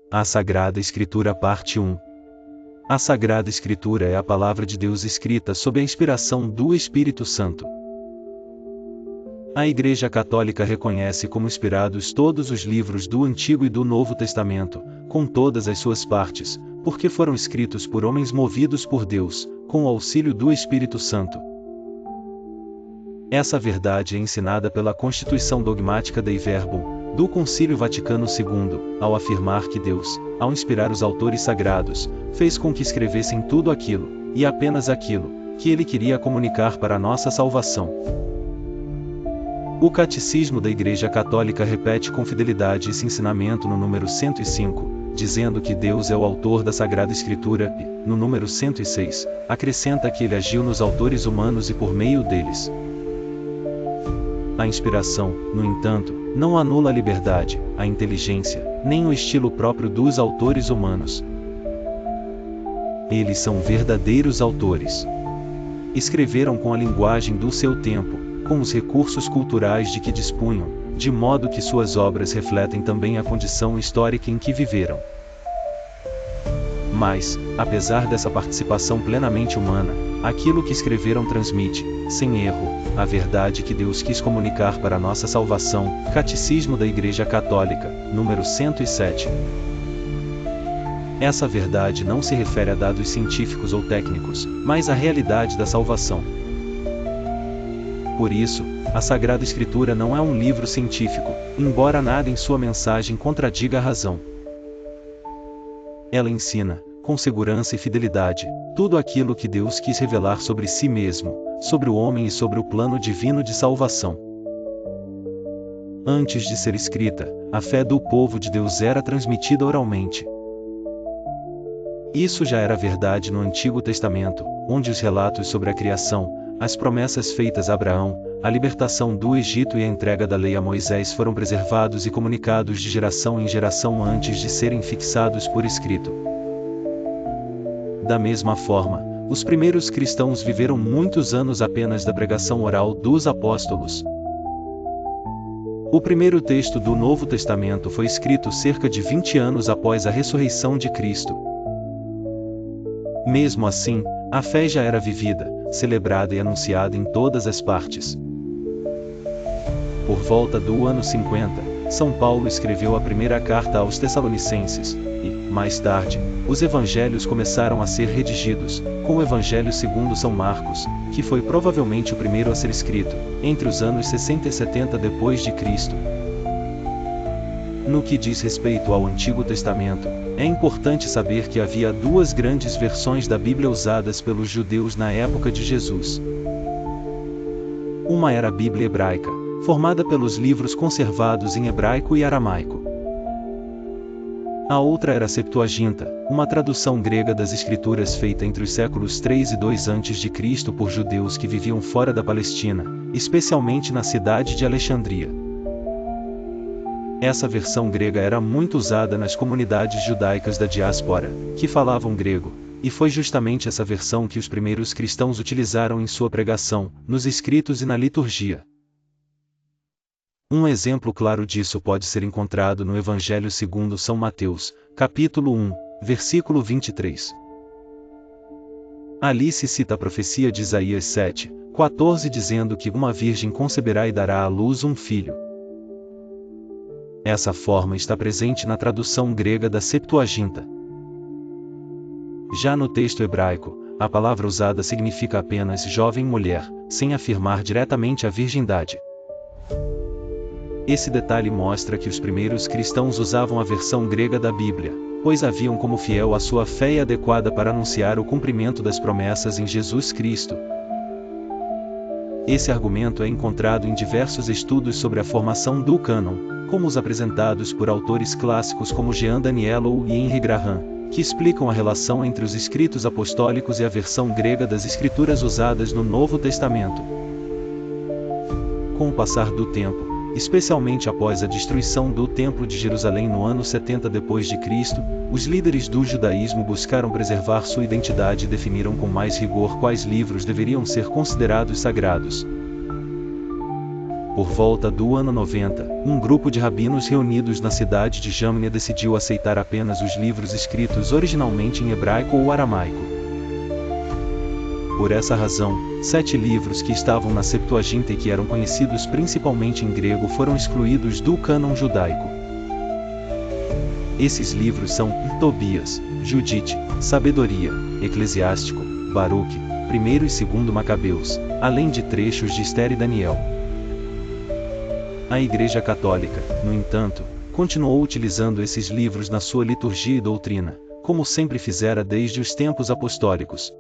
A Sagrada Escritura Parte 1. A Sagrada Escritura é a Palavra de Deus escrita sob a inspiração do Espírito Santo. A Igreja Católica reconhece como inspirados todos os livros do Antigo e do Novo Testamento, com todas as suas partes, porque foram escritos por homens movidos por Deus, com o auxílio do Espírito Santo. Essa verdade é ensinada pela Constituição Dogmática Dei Verbum, do Concílio Vaticano II, ao afirmar que Deus, ao inspirar os autores sagrados, fez com que escrevessem tudo aquilo, e apenas aquilo, que ele queria comunicar para a nossa salvação. O Catecismo da Igreja Católica repete com fidelidade esse ensinamento no número 105, dizendo que Deus é o autor da Sagrada Escritura e, no número 106, acrescenta que ele agiu nos autores humanos e por meio deles. A inspiração, no entanto, não anula a liberdade, a inteligência, nem o estilo próprio dos autores humanos. Eles são verdadeiros autores. Escreveram com a linguagem do seu tempo, com os recursos culturais de que dispunham, de modo que suas obras refletem também a condição histórica em que viveram. Mas, apesar dessa participação plenamente humana, aquilo que escreveram transmite, sem erro, a verdade que Deus quis comunicar para a nossa salvação. Catecismo da Igreja Católica, número 107. Essa verdade não se refere a dados científicos ou técnicos, mas à realidade da salvação. Por isso, a Sagrada Escritura não é um livro científico, embora nada em sua mensagem contradiga a razão. Ela ensina, com segurança e fidelidade, tudo aquilo que Deus quis revelar sobre si mesmo, sobre o homem e sobre o plano divino de salvação. Antes de ser escrita, a fé do povo de Deus era transmitida oralmente. Isso já era verdade no Antigo Testamento, onde os relatos sobre a criação, as promessas feitas a Abraão, a libertação do Egito e a entrega da lei a Moisés foram preservados e comunicados de geração em geração antes de serem fixados por escrito. Da mesma forma, os primeiros cristãos viveram muitos anos apenas da pregação oral dos apóstolos. O primeiro texto do Novo Testamento foi escrito cerca de 20 anos após a ressurreição de Cristo. Mesmo assim, a fé já era vivida, celebrada e anunciada em todas as partes. Por volta do ano 50, São Paulo escreveu a primeira carta aos Tessalonicenses, e, mais tarde, os evangelhos começaram a ser redigidos, com o Evangelho segundo São Marcos, que foi provavelmente o primeiro a ser escrito, entre os anos 60 e 70 depois de Cristo. No que diz respeito ao Antigo Testamento, é importante saber que havia duas grandes versões da Bíblia usadas pelos judeus na época de Jesus. Uma era a Bíblia hebraica, formada pelos livros conservados em hebraico e aramaico. A outra era a Septuaginta, uma tradução grega das Escrituras feita entre os séculos 3 e 2 a.C. por judeus que viviam fora da Palestina, especialmente na cidade de Alexandria. Essa versão grega era muito usada nas comunidades judaicas da diáspora, que falavam grego, e foi justamente essa versão que os primeiros cristãos utilizaram em sua pregação, nos escritos e na liturgia. Um exemplo claro disso pode ser encontrado no Evangelho segundo São Mateus, capítulo 1, versículo 23. Ali se cita a profecia de Isaías 7:14 dizendo que uma virgem conceberá e dará à luz um filho. Essa forma está presente na tradução grega da Septuaginta. Já no texto hebraico, a palavra usada significa apenas jovem mulher, sem afirmar diretamente a virgindade. Esse detalhe mostra que os primeiros cristãos usavam a versão grega da Bíblia, pois a viam como fiel à sua fé e adequada para anunciar o cumprimento das promessas em Jesus Cristo. Esse argumento é encontrado em diversos estudos sobre a formação do cânon, como os apresentados por autores clássicos como Jean Danielou e Henry Graham, que explicam a relação entre os escritos apostólicos e a versão grega das Escrituras usadas no Novo Testamento. Com o passar do tempo, especialmente após a destruição do Templo de Jerusalém no ano 70 d.C., os líderes do judaísmo buscaram preservar sua identidade e definiram com mais rigor quais livros deveriam ser considerados sagrados. Por volta do ano 90, um grupo de rabinos reunidos na cidade de Jamnia decidiu aceitar apenas os livros escritos originalmente em hebraico ou aramaico. Por essa razão, 7 livros que estavam na Septuaginta e que eram conhecidos principalmente em grego foram excluídos do cânon judaico. Esses livros são Tobias, Judite, Sabedoria, Eclesiástico, Baruque, 1º e 2º Macabeus, além de trechos de Esther e Daniel. A Igreja Católica, no entanto, continuou utilizando esses livros na sua liturgia e doutrina, como sempre fizera desde os tempos apostólicos.